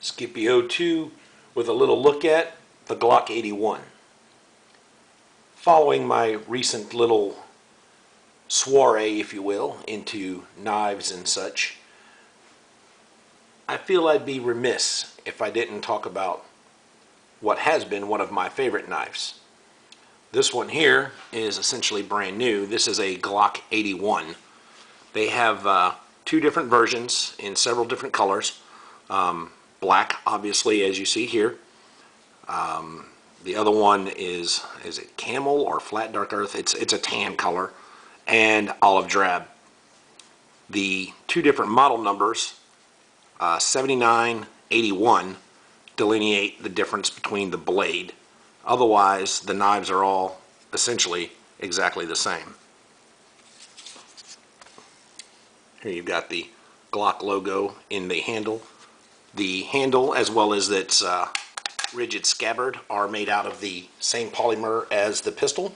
Skippy02 with a little look at the Glock 81. Following my recent little soiree, if you will, into knives and such, I feel I'd be remiss if I didn't talk about what has been one of my favorite knives. This one here is essentially brand new. This is a Glock 81. They have two different versions in several different colors. Black, obviously, as you see here. The other one is it camel or flat dark earth? It's a tan color, and olive drab. The two different model numbers, 79, 81, delineate the difference between the blade. Otherwise, the knives are all essentially exactly the same. Here you've got the Glock logo in the handle. The handle, as well as its rigid scabbard, are made out of the same polymer as the pistol.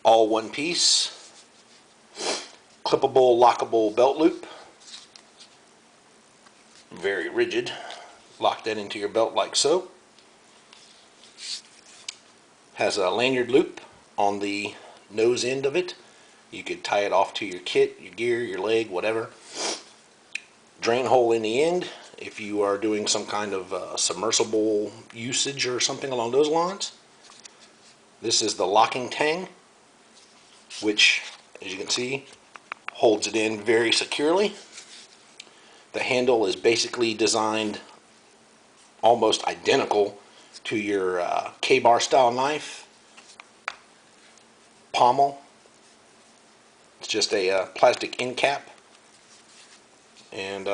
All one piece. Clippable, lockable belt loop. Very rigid. Lock that into your belt like so. Has a lanyard loop on the nose end of it. You could tie it off to your kit, your gear, your leg, whatever. Drain hole in the end if you are doing some kind of submersible usage or something along those lines. This is the locking tang, which, as you can see, holds it in very securely. The handle is basically designed almost identical to your K-bar style knife. Pommel. It's just a plastic end cap. And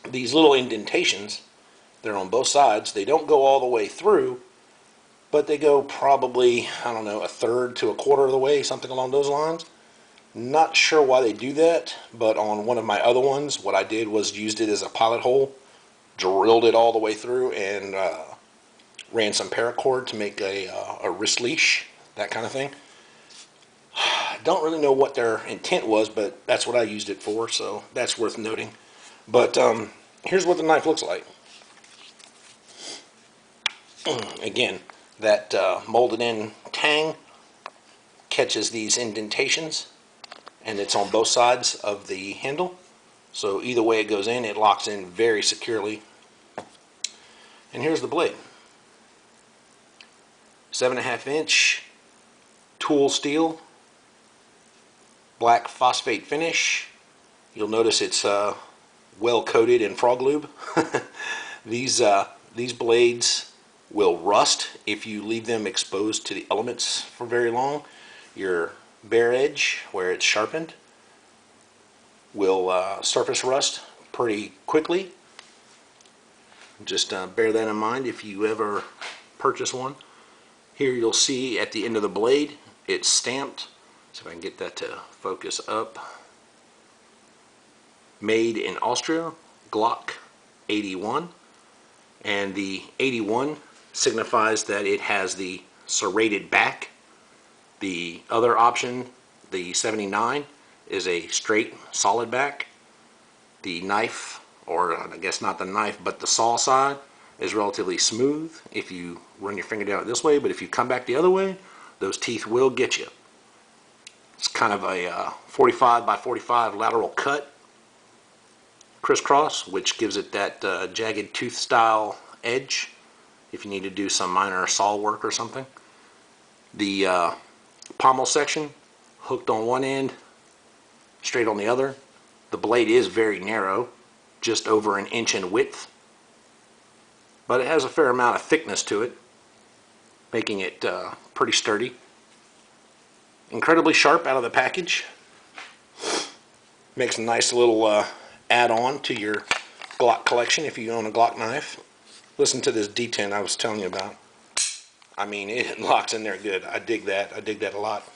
these little indentations, they're on both sides. They don't go all the way through, but they go probably, I don't know, a third to a quarter of the way, something along those lines. Not sure why they do that, but on one of my other ones, what I did was used it as a pilot hole, drilled it all the way through, and ran some paracord to make a wrist leash, that kind of thing. Don't really know what their intent was, but that's what I used it for, so that's worth noting. But here's what the knife looks like. Again, that molded in tang catches these indentations, and it's on both sides of the handle. So either way it goes in, it locks in very securely. And here's the blade. 7.5 inch tool steel. Black phosphate finish. You'll notice it's well coated in frog lube. These blades will rust if you leave them exposed to the elements for very long. Your bare edge, where it's sharpened, will surface rust pretty quickly. Just bear that in mind if you ever purchase one. Here you'll see at the end of the blade it's stamped. See if I can get that to focus up. Made in Austria, Glock 81. And the 81 signifies that it has the serrated back. The other option, the 79, is a straight, solid back. The knife, or I guess not the knife, but the saw side, is relatively smooth if you run your finger down it this way, but if you come back the other way, those teeth will get you. It's kind of a 45 by 45 lateral cut, crisscross, which gives it that jagged tooth style edge if you need to do some minor saw work or something. The pommel section, hooked on one end, straight on the other. The blade is very narrow, just over 1 inch in width, but it has a fair amount of thickness to it, making it pretty sturdy. Incredibly sharp out of the package. Makes a nice little add-on to your Glock collection if you own a Glock knife. Listen to this detent I was telling you about. I mean, it locks in there good. I dig that. I dig that a lot.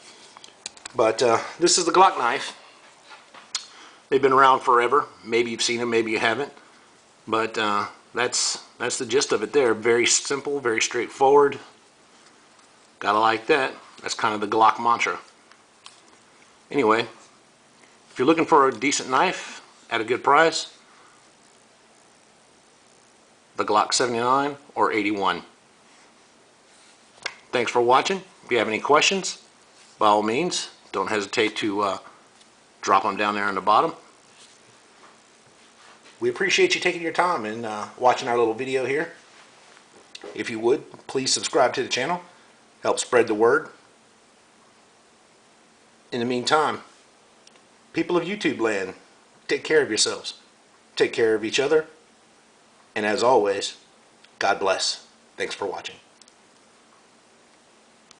But this is the Glock knife. They've been around forever. Maybe you've seen them, maybe you haven't. But that's the gist of it there. Very simple, very straightforward. Gotta like that. That's kind of the Glock mantra. Anyway, if you're looking for a decent knife at a good price, the Glock 79 or 81. Thanks for watching. If you have any questions, by all means, don't hesitate to drop them down there on the bottom. We appreciate you taking your time and watching our little video here. If you would, please subscribe to the channel. Help spread the word. In the meantime, people of YouTube land, take care of yourselves. Take care of each other. And as always, God bless. Thanks for watching.